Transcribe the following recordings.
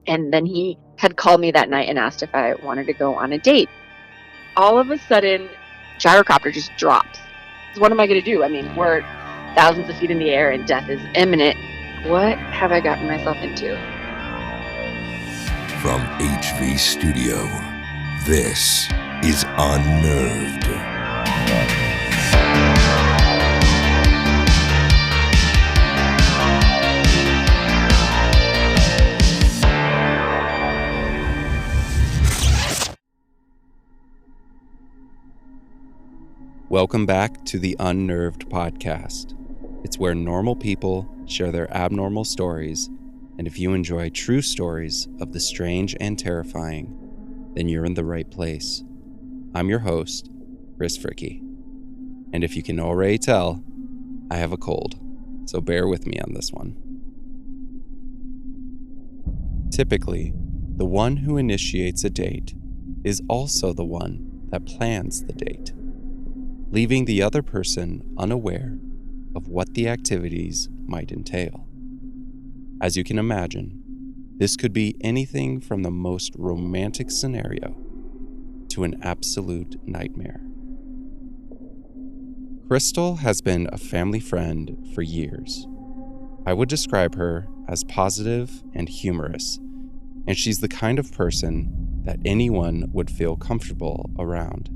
And then he had called me that night and asked if I wanted to go on a date. All of a sudden, gyrocopter just drops. What am I going to do? I mean, we're thousands of feet in the air and death is imminent. What have I gotten myself into? From HV Studio, this is Unnerved. Welcome back to the Unnerved Podcast. It's where normal people share their abnormal stories, and if you enjoy true stories of the strange and terrifying, then you're in the right place. I'm your host, Chris Fricky, and if you can already tell, I have a cold, so bear with me on this one. Typically, the one who initiates a date is also the one that plans the date, leaving the other person unaware of what the activities might entail. As you can imagine, this could be anything from the most romantic scenario to an absolute nightmare. Crystal has been a family friend for years. I would describe her as positive and humorous, and she's the kind of person that anyone would feel comfortable around.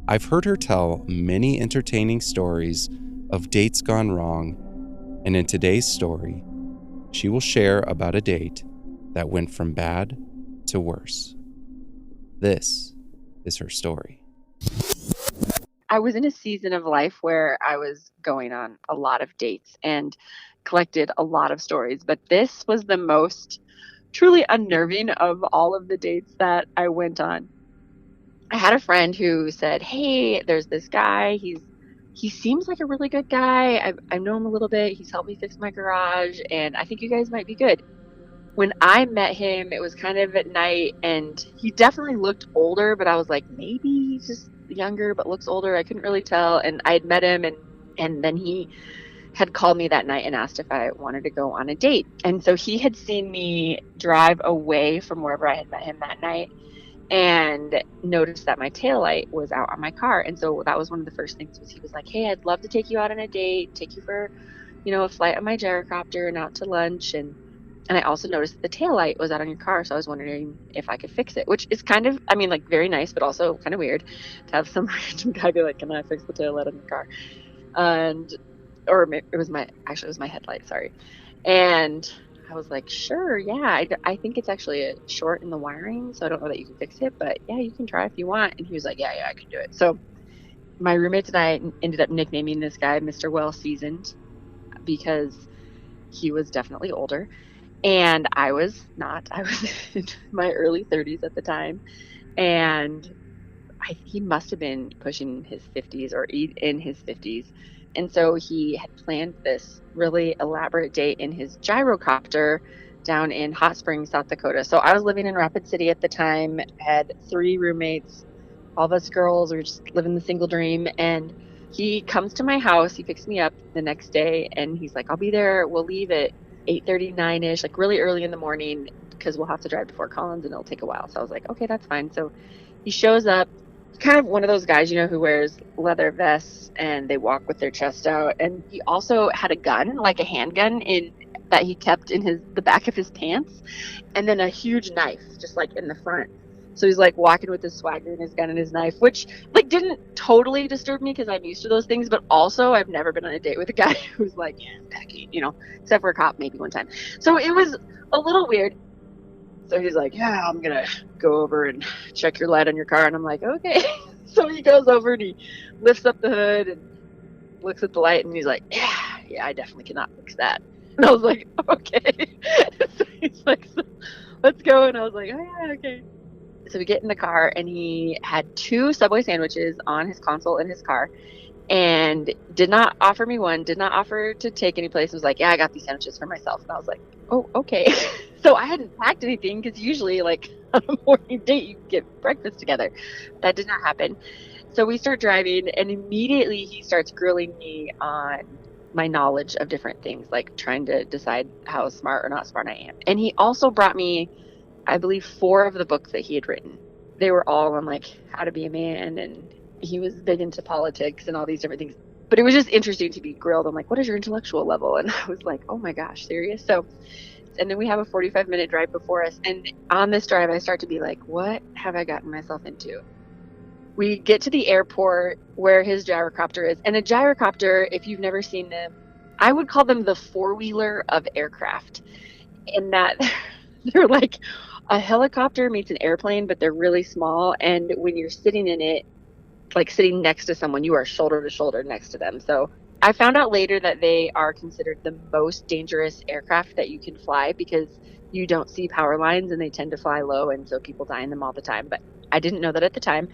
I've heard her tell many entertaining stories of dates gone wrong, and in today's story, she will share about a date that went from bad to worse. This is her story. I was in a season of life where I was going on a lot of dates and collected a lot of stories, but this was the most truly unnerving of all of the dates that I went on. I had a friend who said, "Hey, there's this guy. He seems like a really good guy. I know him a little bit. He's helped me fix my garage, and I think you guys might be good." When I met him, it was kind of at night, and he definitely looked older, but I was like, maybe he's just younger but looks older. I couldn't really tell. And I had met him, and then he had called me that night and asked if I wanted to go on a date. And so he had seen me drive away from wherever I had met him that night, and noticed that my taillight was out on my car. And so that was one of the first things. Was he was like, "Hey, I'd love to take you out on a date, take you for, a flight on my gyrocopter and out to lunch." And I also noticed that the taillight was out on your car, so I was wondering if I could fix it, which is kind of, very nice, but also kind of weird to have some random guy be like, "Can I fix the taillight on your car?" It was my headlight, sorry. And I was like, "Sure, yeah, I think it's actually a short in the wiring, so I don't know that you can fix it, but yeah, you can try if you want." And he was like, yeah, I can do it. So my roommates and I ended up nicknaming this guy Mr. Well Seasoned, because he was definitely older. And I was not. I was in my early 30s at the time. And he must have been pushing his 50s or in his 50s. And so he had planned this really elaborate date in his gyrocopter down in Hot Springs, South Dakota. So I was living in Rapid City at the time, had 3 roommates. All of us girls were just living the single dream. And he comes to my house. He picks me up the next day, and he's like, "I'll be there. We'll leave at 8:39ish, like really early in the morning, because we'll have to drive before Collins and it'll take a while." So I was like, okay, that's fine. So he shows up, kind of one of those guys, who wears leather vests and they walk with their chest out. And he also had a gun, like a handgun that he kept in the back of his pants, and then a huge knife just like in the front. So he's like walking with his swagger and his gun and his knife, which like didn't totally disturb me because I'm used to those things. But also I've never been on a date with a guy who's like, yeah, Becky, except for a cop maybe one time. So it was a little weird. So he's like, "Yeah, I'm going to go over and check your light on your car." And I'm like, okay. So he goes over and he lifts up the hood and looks at the light, and he's like, yeah, I definitely cannot fix that. And I was like, okay. So he's like, "So let's go." And I was like, "Oh yeah, okay." So we get in the car, and he had 2 Subway sandwiches on his console in his car, and did not offer me one, did not offer to take any place. Was like, "Yeah, I got these sandwiches for myself." And I was like, "Oh, okay." So I hadn't packed anything, because usually like on a morning date you get breakfast together. That did not happen. So we start driving, and immediately he starts grilling me on my knowledge of different things, like trying to decide how smart or not smart I am. And he also brought me, I believe, 4 of the books that he had written. They were all on like how to be a man, and he was big into politics and all these different things. But it was just interesting to be grilled on like, what is your intellectual level? And I was like, oh my gosh, serious? So, and then we have a 45-minute drive before us. And on this drive, I start to be like, what have I gotten myself into? We get to the airport where his gyrocopter is. And a gyrocopter, if you've never seen them, I would call them the four-wheeler of aircraft, in that they're like a helicopter meets an airplane, but they're really small. And when you're sitting in it, like sitting next to someone, you are shoulder to shoulder next to them. So I found out later that they are considered the most dangerous aircraft that you can fly because you don't see power lines and they tend to fly low. And so people die in them all the time. But I didn't know that at the time.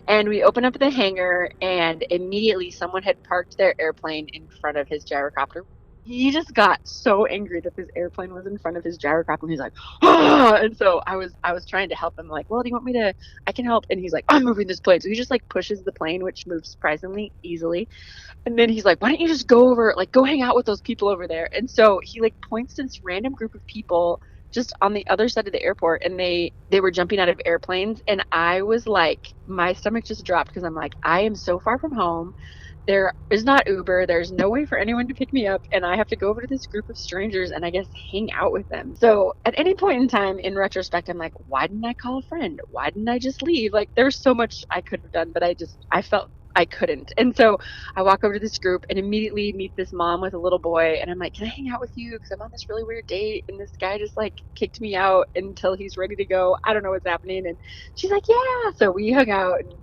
And we open up the hangar, and immediately someone had parked their airplane in front of his gyrocopter. He just got so angry that this airplane was in front of his gyrocopter, and he's like, "Ah!" And so I was trying to help him, like, well, do you want me to? I can help. And he's like, I'm moving this plane. So he just like pushes the plane, which moves surprisingly easily. And then he's like, why don't you just go over, like, go hang out with those people over there? And so he like points to this random group of people just on the other side of the airport, and they were jumping out of airplanes. And I was like, my stomach just dropped because I'm like, I am so far from home. There is not Uber. There's no way for anyone to pick me up. And I have to go over to this group of strangers and I guess hang out with them. So at any point in time, in retrospect, I'm like, why didn't I call a friend? Why didn't I just leave? Like, there's so much I could have done, but I felt I couldn't. And so I walk over to this group and immediately meet this mom with a little boy. And I'm like, can I hang out with you? Because I'm on this really weird date. And this guy just like kicked me out until he's ready to go. I don't know what's happening. And she's like, yeah. So we hung out, and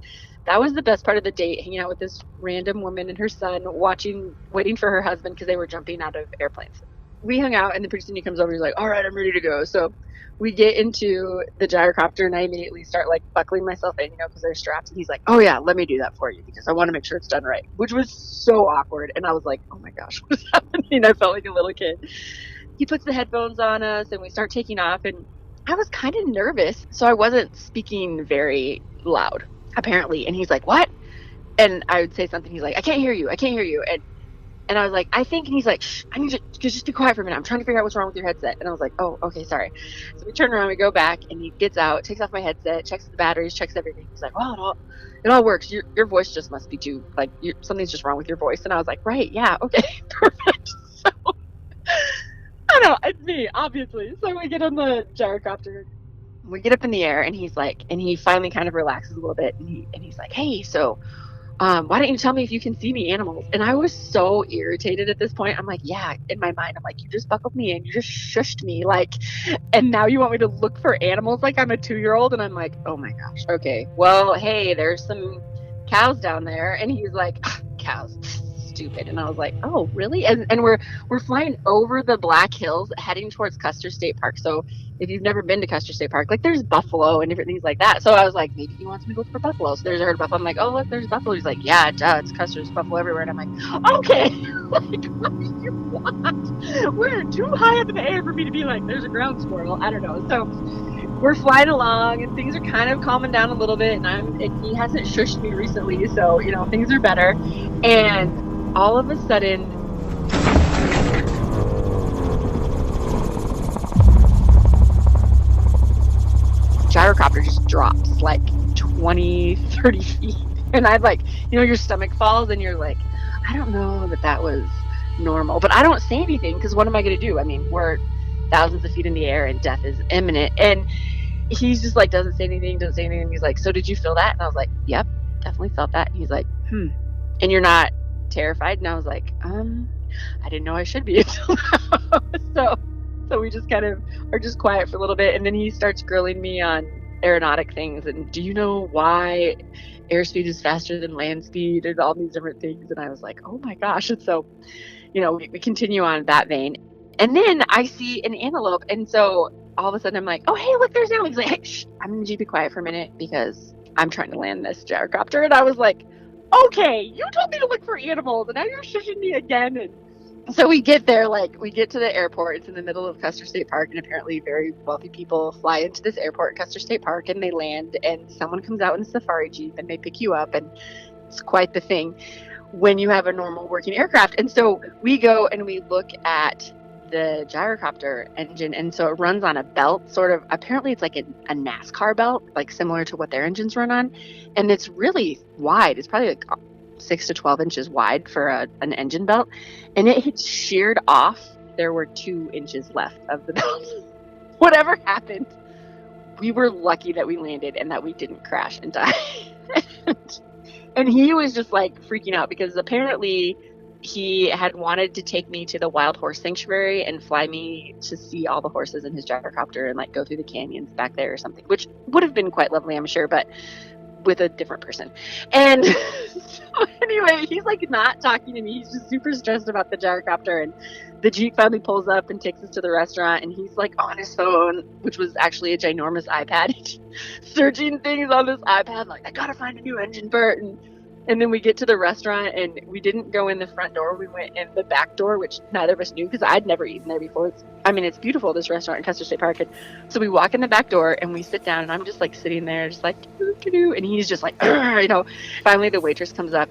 that was the best part of the date, hanging out with this random woman and her son, waiting for her husband because they were jumping out of airplanes. We hung out, and then pretty soon he comes over. He's like, all right, I'm ready to go. So we get into the gyrocopter, and I immediately start like buckling myself in, because there's straps. And he's like, oh yeah, let me do that for you because I want to make sure it's done right, which was so awkward. And I was like, oh my gosh, what is happening? I felt like a little kid. He puts the headphones on us, and we start taking off, and I was kind of nervous, so I wasn't speaking very loud, apparently. And he's like, what? And I would say something. He's like, I can't hear you. I can't hear you. And I was like, I think. And he's like, shh, I need you to just be quiet for a minute. I'm trying to figure out what's wrong with your headset. And I was like, oh, okay, sorry. So we turn around, we go back, and he gets out, takes off my headset, checks the batteries, checks everything. He's like, well, it all works. Your voice just must be too, like, something's just wrong with your voice. And I was like, right, yeah, okay, perfect. So I know, it's me, obviously. So we get on the gyrocopter, we get up in the air, and he's like, and he finally kind of relaxes a little bit, and he's like, hey, so why don't you tell me if you can see any animals? And I was so irritated at this point. I'm like, yeah, in my mind, I'm like, you just buckled me in, you just shushed me, like, and now you want me to look for animals like I'm a 2-year-old? And I'm like, oh my gosh, okay, well, hey, there's some cows down there. And he's like, cows, stupid. And I was like, oh, really? And we're flying over the Black Hills heading towards Custer State Park. So if you've never been to Custer State Park, like, there's buffalo and different things like that. So I was like, maybe he wants me to look for buffalo. So there's a herd of buffalo. I'm like, oh, look, there's buffalo. He's like, yeah, duh, it's Custer, there's buffalo everywhere. And I'm like, okay, like, what do you want? We're too high up in the air for me to be like, there's a ground squirrel. I don't know. So we're flying along, and things are kind of calming down a little bit. And he hasn't shushed me recently, so things are better. And all of a sudden, gyrocopter just drops like 20-30 feet, and I'd like, your stomach falls, and you're like, I don't know that was normal, but I don't say anything because what am I going to do? I mean, we're thousands of feet in the air and death is imminent. And he's just like, doesn't say anything. He's like, so did you feel that? And I was like, yep, definitely felt that. And he's like, and you're not terrified? And I was like, I didn't know I should be until now. So we just kind of are just quiet for a little bit, and then he starts grilling me on aeronautic things. And do you know why airspeed is faster than land speed and all these different things? And I was like, oh my gosh. And so, we continue on that vein. And then I see an antelope. And so all of a sudden I'm like, oh, hey, look, there's an antelope. He's like, hey, shh, I'm going to need you to be quiet for a minute because I'm trying to land this gyrocopter. And I was like, okay, you told me to look for animals, and now you're shushing me again. And so we get there, we get to the airport. It's in the middle of Custer State Park, and apparently very wealthy people fly into this airport, Custer State Park, and they land, and someone comes out in a safari jeep, and they pick you up, and it's quite the thing. when you have a normal working aircraft. And so we go and we look at the gyrocopter engine, and so it runs on a belt, sort of, apparently it's like a NASCAR belt, like similar to what their engines run on, and it's really wide. It's probably like 6 to 12 inches wide for an engine belt, and it had sheared off. There were 2 inches left of the belt. Whatever happened, we were lucky that we landed and that we didn't crash and die. And he was just like freaking out because apparently he had wanted to take me to the wild horse sanctuary and fly me to see all the horses in his gyrocopter and like go through the canyons back there or something, which would have been quite lovely, I'm sure, but with a different person. And so anyway, he's like not talking to me. He's just super stressed about the gyrocopter, and the Jeep finally pulls up and takes us to the restaurant, and he's like on his phone, which was actually a ginormous iPad, searching things on this iPad, like, I gotta find a new engine part. And then we get to the restaurant, and we didn't go in the front door. We went in the back door, which neither of us knew because I'd never eaten there before. It's beautiful, this restaurant in Custer State Park. And so we walk in the back door, and we sit down, and I'm just like sitting there, just like, doo-doo-doo, and he's just like, you know. Finally, the waitress comes up,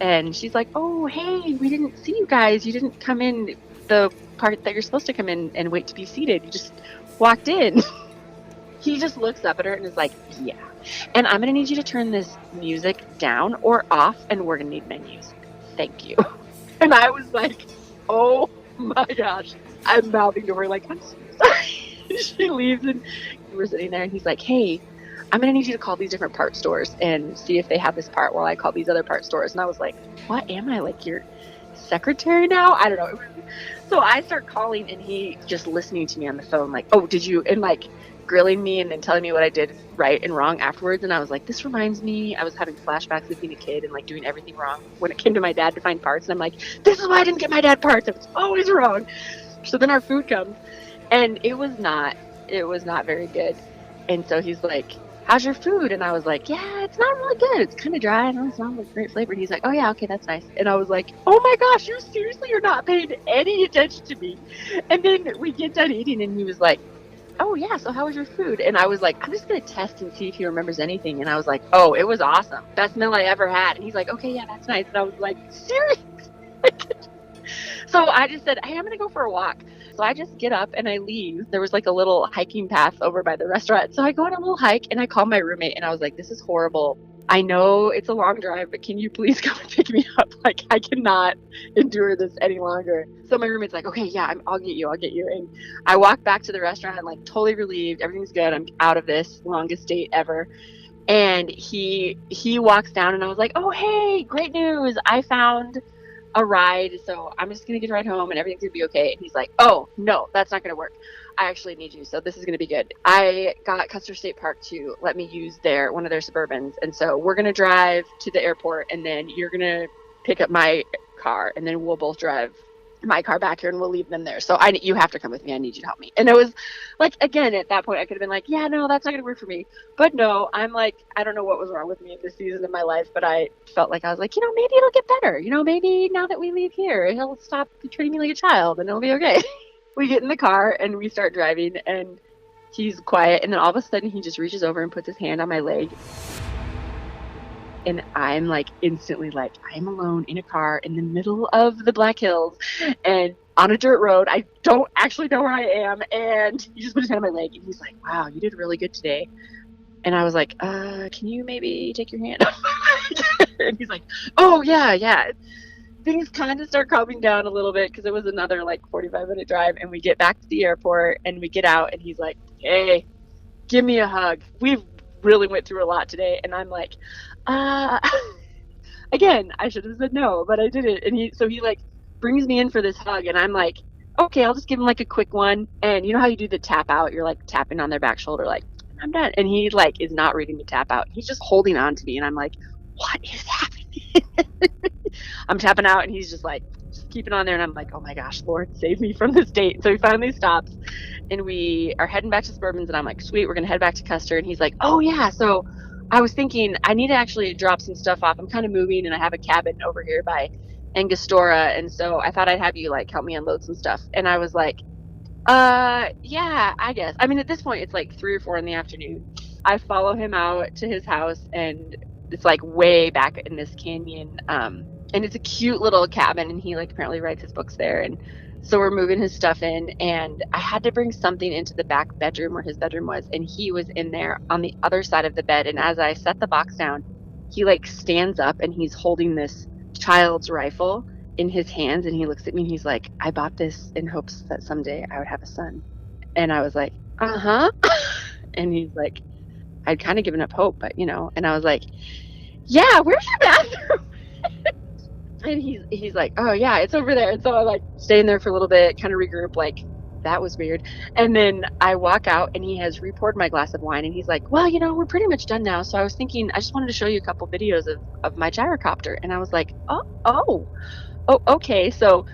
and she's like, oh, hey, we didn't see you guys. You didn't come in the part that you're supposed to come in and wait to be seated. You just walked in. He just looks up at her and is like, yeah. And I'm going to need you to turn this music down or off, and we're going to need menus. Thank you. And I was like, oh my gosh. I'm mouthing to her like, I'm so sorry. She leaves, and we're sitting there, and he's like, hey, I'm going to need you to call these different part stores and see if they have this part while I call these other part stores. And I was like, what am I, like your secretary now? I don't know. So I start calling, and he just listening to me on the phone like, oh, did you, and like grilling me and then telling me what I did right and wrong afterwards. And I was like, this reminds me, I was having flashbacks of being a kid and like doing everything wrong when it came to my dad to find parts. And I'm like, this is why I didn't get my dad parts. I was always wrong. So then our food comes, and it was not very good. And so he's like, how's your food? And I was like, yeah, it's not really good. It's kind of dry. And it's not like great flavor. And he's like, oh yeah, okay, that's nice. And I was like, oh my gosh, you seriously are not paying any attention to me. And then we get done eating, and he was like, oh yeah, so how was your food? And I was like, I'm just going to test and see if he remembers anything. And I was like, oh, it was awesome. Best meal I ever had. And he's like, okay, yeah, that's nice. And I was like, seriously? So I just said, hey, I'm going to go for a walk. So I just get up and I leave. There was like a little hiking path over by the restaurant. So I go on a little hike, and I call my roommate, and I was like, this is horrible. I know it's a long drive, but can you please come and pick me up? Like, I cannot endure this any longer. So my roommate's like, okay, yeah, I'll get you. And I walk back to the restaurant. I'm like totally relieved. Everything's good. I'm out of this longest date ever. And he walks down, and I was like, oh, hey, great news. I found a ride. So I'm just going to get a ride home, and everything's going to be okay. And he's like, oh, no, that's not going to work. I actually need you, so this is going to be good. I got Custer State Park to let me use one of their Suburbans, and so we're going to drive to the airport, and then you're going to pick up my car, and then we'll both drive my car back here, and we'll leave them there. So you have to come with me. I need you to help me. And it was like, again, at that point, I could have been like, yeah, no, that's not going to work for me. But no, I'm like, I don't know what was wrong with me in this season of my life, but I felt like I was like, maybe it'll get better. Maybe now that we leave here, he'll stop treating me like a child, and it'll be okay. We get in the car, and we start driving, and he's quiet, and then all of a sudden he just reaches over and puts his hand on my leg, and I'm like instantly like, I'm alone in a car in the middle of the Black Hills and on a dirt road. I don't actually know where I am, and he just put his hand on my leg, and he's like, wow, you did really good today. And I was like, can you maybe take your hand off? And he's like, oh yeah. Things kind of start calming down a little bit because it was another like 45-minute drive, and we get back to the airport, and we get out, and he's like, hey, give me a hug. We've really went through a lot today. And I'm like, again, I should have said no, but I didn't. And he like brings me in for this hug, and I'm like, okay, I'll just give him like a quick one. And you know how you do the tap out? You're like tapping on their back shoulder, like, I'm done. And he like is not reading the tap out. He's just holding on to me, and I'm like, what is happening? I'm tapping out, and he's just like, just keeping on there. And I'm like, oh my gosh, Lord, save me from this date. So he finally stops, and we are heading back to Suburbans, and I'm like, sweet, we're going to head back to Custer. And he's like, oh yeah, so I was thinking I need to actually drop some stuff off. I'm kind of moving, and I have a cabin over here by Angostura. And so I thought I'd have you like help me unload some stuff. And I was like, yeah, I guess. I mean, at this point, it's like 3 or 4 in the afternoon. I follow him out to his house, and it's like way back in this canyon, And it's a cute little cabin, and he like apparently writes his books there. And so we're moving his stuff in, and I had to bring something into the back bedroom where his bedroom was, and he was in there on the other side of the bed. And as I set the box down, he like stands up and he's holding this child's rifle in his hands, and he looks at me and he's like, "I bought this in hopes that someday I would have a son." And I was like, "Uh-huh." And he's like, I'd kind of given up hope, but and I was like, "Yeah, where's your bathroom?" And he's like, "Oh yeah, it's over there." And so I like staying there for a little bit, kind of regroup, like that was weird. And then I walk out and he has repoured my glass of wine and he's like, "Well, we're pretty much done now. So I was thinking I just wanted to show you a couple videos of my gyrocopter." And I was like, "Oh, okay." So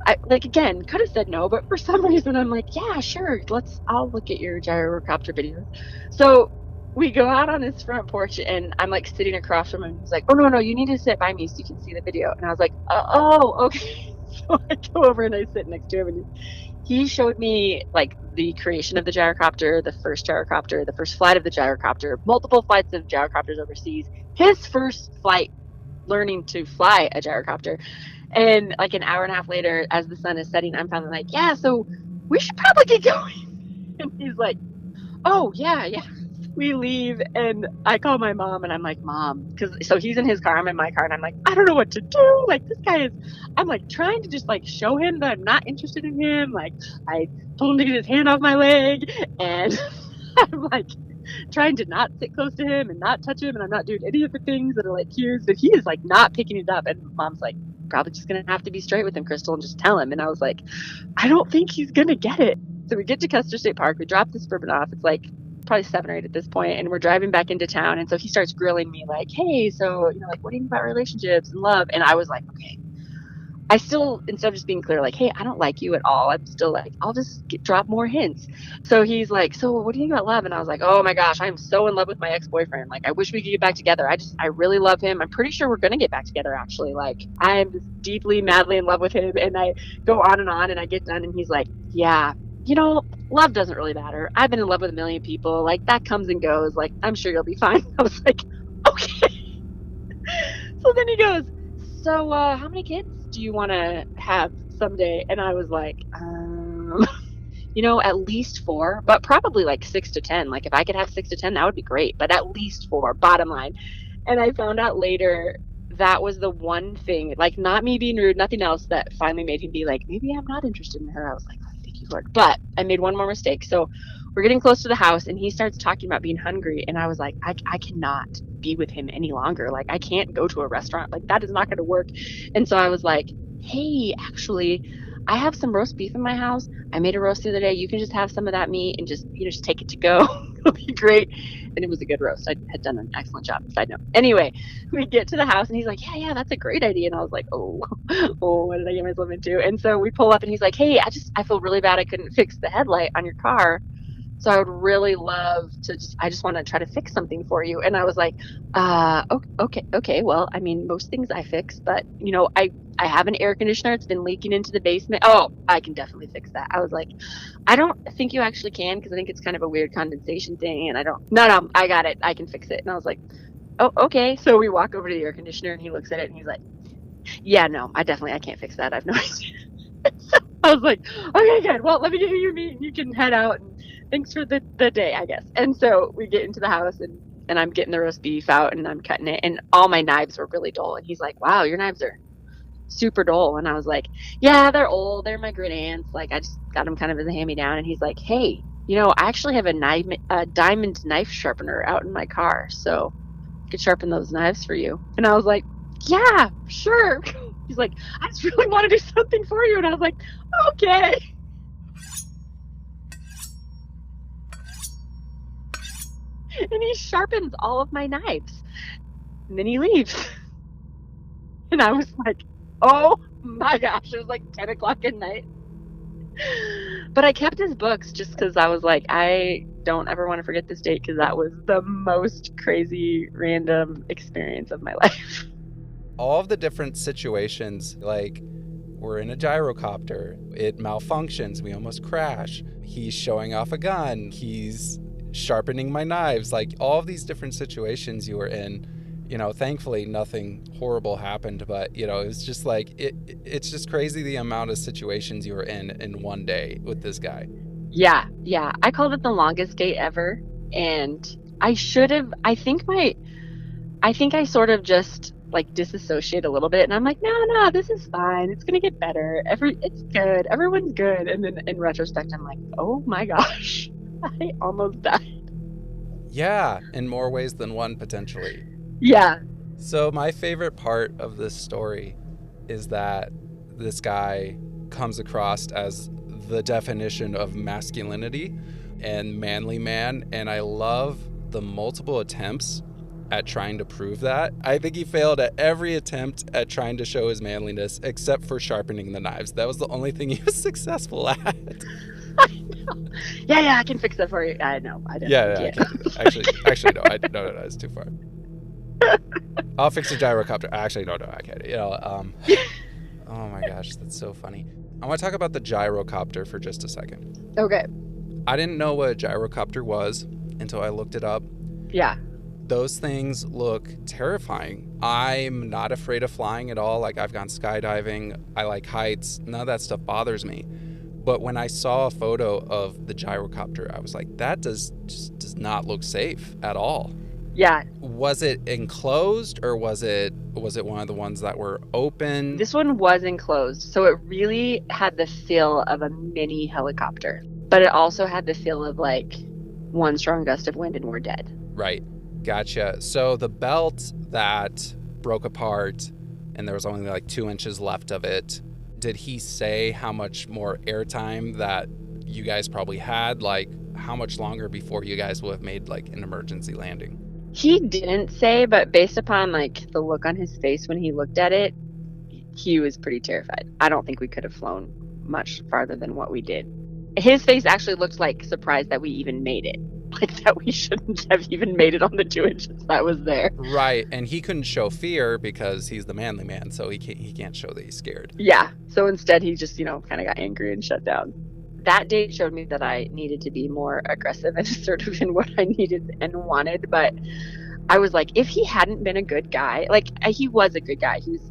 I like again could have said no, but for some reason I'm like, "Yeah, sure. I'll look at your gyrocopter videos." So we go out on his front porch and I'm like sitting across from him. He's like, "Oh no, you need to sit by me so you can see the video." And I was like, "Oh, okay." So I go over and I sit next to him and he showed me like the creation of the gyrocopter, the first flight of the gyrocopter, multiple flights of gyrocopters overseas, his first flight learning to fly a gyrocopter. And like an hour and a half later, as the sun is setting, I'm finally like, "Yeah, so we should probably get going." And he's like, "Oh, yeah." We leave and I call my mom and I'm like, "Mom," so he's in his car, I'm in my car, and I'm like, "I don't know what to do. Like this guy is," I'm like trying to just like show him that I'm not interested in him. Like I told him to get his hand off my leg, and I'm like trying to not sit close to him and not touch him, and I'm not doing any of the things that are like cues, but he is like not picking it up. And mom's like, "Probably just gonna have to be straight with him, Crystal, and just tell him." And I was like, "I don't think he's gonna get it." So we get to Custer State Park, we drop the Suburban off. It's like probably 7 or 8 at this point, and we're driving back into town. And so he starts grilling me like, "Hey, so like, what do you think about relationships and love?" And I was like, okay, I still, instead of just being clear, like, "Hey, I don't like you at all," I'm still like, I'll just drop more hints. So he's like, "So what do you think about love?" And I was like, "Oh my gosh, I'm so in love with my ex-boyfriend. Like, I wish we could get back together. I really love him. I'm pretty sure we're going to get back together, actually. Like, I'm just deeply, madly in love with him." And I go on and I get done. And he's like, "Yeah, love doesn't really matter. I've been in love with a million people. Like, that comes and goes. Like, I'm sure you'll be fine." I was like, okay. So then he goes, "So, how many kids do you want to have someday?" And I was like, at least 4, but probably like 6 to 10. Like, if I could have 6 to 10, that would be great, but at least 4, bottom line. And I found out later that was the one thing, like, not me being rude, nothing else, that finally made him be like, "Maybe I'm not interested in her." I was like, "Thank you, Lord." But I made one more mistake. So we're getting close to the house and he starts talking about being hungry. And I was like, I cannot be with him any longer. Like, I can't go to a restaurant. Like, that is not going to work. And so I was like, "Hey, actually, I have some roast beef in my house. I made a roast the other day. You can just have some of that meat and just take it to go." It'll be great. And it was a good roast. I had done an excellent job, side note. Anyway, we get to the house and he's like, "Yeah, that's a great idea." And I was like, oh, what did I get myself into? And so we pull up and he's like, "Hey, I feel really bad I couldn't fix the headlight on your car. So I would really love to I just want to try to fix something for you." And I was like, okay. Well, I mean, most things I fix, but I have an air conditioner. It's been leaking into the basement. Oh, I can definitely fix that. I was like, "I don't think you actually can, because I think it's kind of a weird condensation thing. And I don't, no, I got it. I can fix it." And I was like, "Oh, okay." So we walk over to the air conditioner and he looks at it and he's like, "Yeah, no, I can't fix that. I have no idea." So I was like, "Okay, good. Well, let me give you your meat and you can head out. And thanks for the day, I guess." And so we get into the house and I'm getting the roast beef out and I'm cutting it, and all my knives were really dull. And he's like, "Wow, your knives are super dull." And I was like, "Yeah, they're old. They're my great aunt's. Like, I just got them kind of as a hand-me-down." And he's like, "Hey, I actually have a diamond knife sharpener out in my car, so I could sharpen those knives for you." And I was like, "Yeah, sure." He's like, "I just really want to do something for you." And I was like, "Okay." And he sharpens all of my knives. And then he leaves. And I was like, oh my gosh, it was like 10 o'clock at night. But I kept his books just because I was like, I don't ever want to forget this date, because that was the most crazy, random experience of my life. All of the different situations, like, we're in a gyrocopter, it malfunctions, we almost crash, he's showing off a gun, he's sharpening my knives, like all of these different situations you were in, thankfully nothing horrible happened, but it's just like it's just crazy the amount of situations you were in one day with this guy. Yeah, yeah. I called it the longest date ever, and I should have. I think I sort of just like disassociate a little bit, and I'm like, no, no, this is fine. It's gonna get better. It's good. Everyone's good. And then in retrospect, I'm like, oh my gosh, I almost died. Yeah, in more ways than one, potentially. Yeah, So my favorite part of this story is that this guy comes across as the definition of masculinity and manly man, and I love the multiple attempts at trying to prove that. I think he failed at every attempt at trying to show his manliness except for sharpening the knives. That was the only thing he was successful at. I know. Yeah, I can fix that for you. I know. I definitely I can't do that. Actually, no, it's too far. I'll fix a gyrocopter. Actually, no, I can't. Oh my gosh, that's so funny. I want to talk about the gyrocopter for just a second. Okay. I didn't know what a gyrocopter was until I looked it up. Yeah. Those things look terrifying. I'm not afraid of flying at all. Like, I've gone skydiving. I like heights. None of that stuff bothers me. But when I saw a photo of the gyrocopter, I was like, that does not look safe at all. Yeah. Was it enclosed, or was it one of the ones that were open? This one was enclosed, so it really had the feel of a mini helicopter, but it also had the feel of like one strong gust of wind and we're dead. Right. Gotcha. So the belt that broke apart and there was only like 2 inches left of it, did he say how much more airtime that you guys probably had? Like, how much longer before you guys would have made like an emergency landing? He didn't say, but based upon like the look on his face when he looked at it, he was pretty terrified. I don't think we could have flown much farther than what we did. His face actually looked like surprised that we even made it. Like that we shouldn't have even made it on the 2 inches that was there. Right, and he couldn't show fear because he's the manly man, so he can't show that he's scared. Yeah, so instead he just, kind of got angry and shut down. That date showed me that I needed to be more aggressive and assertive in what I needed and wanted, but I was like, if he hadn't been a good guy, like he was a good guy, he was,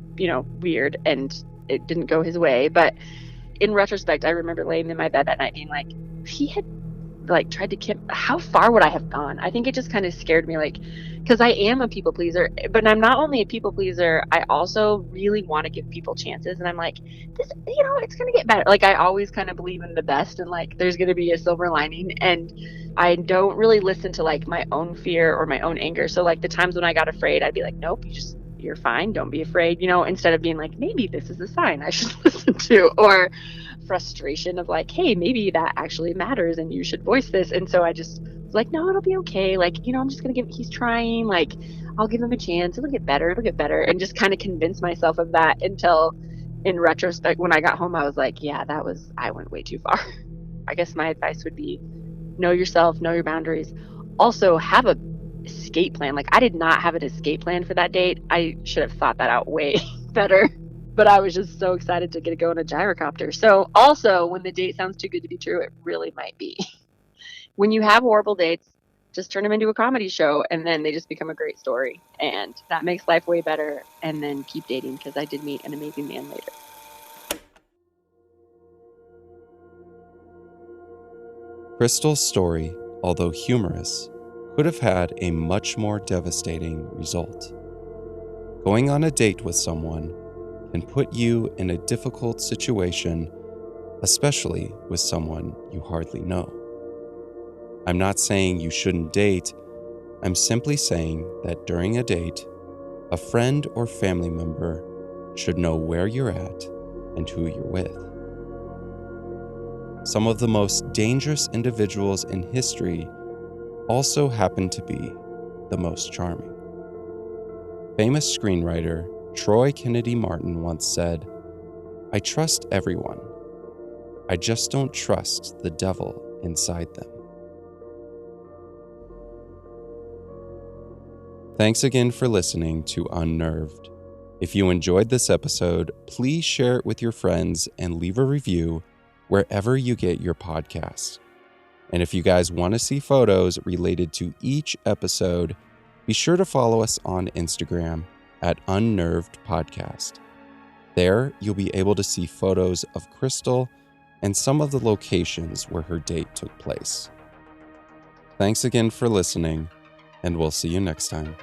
weird and it didn't go his way, but in retrospect, I remember laying in my bed that night being like, if he had like tried to how far would I have gone? I think it just kind of scared me, like, because I am a people pleaser, but I'm not only a people pleaser, I also really want to give people chances, and I'm like, this, it's gonna get better. Like, I always kind of believe in the best, and like there's gonna be a silver lining, and I don't really listen to like my own fear or my own anger. So like the times when I got afraid, I'd be like, nope, you're fine, don't be afraid, instead of being like, maybe this is a sign I should listen to, or frustration of like, hey, maybe that actually matters and you should voice this. And so I just was like, no, it'll be okay, like, I'm just gonna he's trying, like, I'll give him a chance, it'll get better, and just kind of convince myself of that until in retrospect when I got home I was like, yeah, I went way too far. I guess my advice would be know yourself, know your boundaries, also have a escape plan. Like, I did not have an escape plan for that date. I should have thought that out way better, but I was just so excited to get to go in a gyrocopter. So also, when the date sounds too good to be true, it really might be. When you have horrible dates, just turn them into a comedy show, and then they just become a great story, and that makes life way better. And then keep dating, because I did meet an amazing man later. Crystal's story, although humorous, could have had a much more devastating result. Going on a date with someone can put you in a difficult situation, especially with someone you hardly know. I'm not saying you shouldn't date. I'm simply saying that during a date, a friend or family member should know where you're at and who you're with. Some of the most dangerous individuals in history also happen to be the most charming. Famous screenwriter Troy Kennedy Martin once said, "I trust everyone. I just don't trust the devil inside them." Thanks again for listening to Unnerved. If you enjoyed this episode, please share it with your friends and leave a review wherever you get your podcasts. And if you guys want to see photos related to each episode, Be sure to follow us on Instagram at unnervedpodcast. There, you'll be able to see photos of Crystal and some of the locations where her date took place. Thanks again for listening, and we'll see you next time.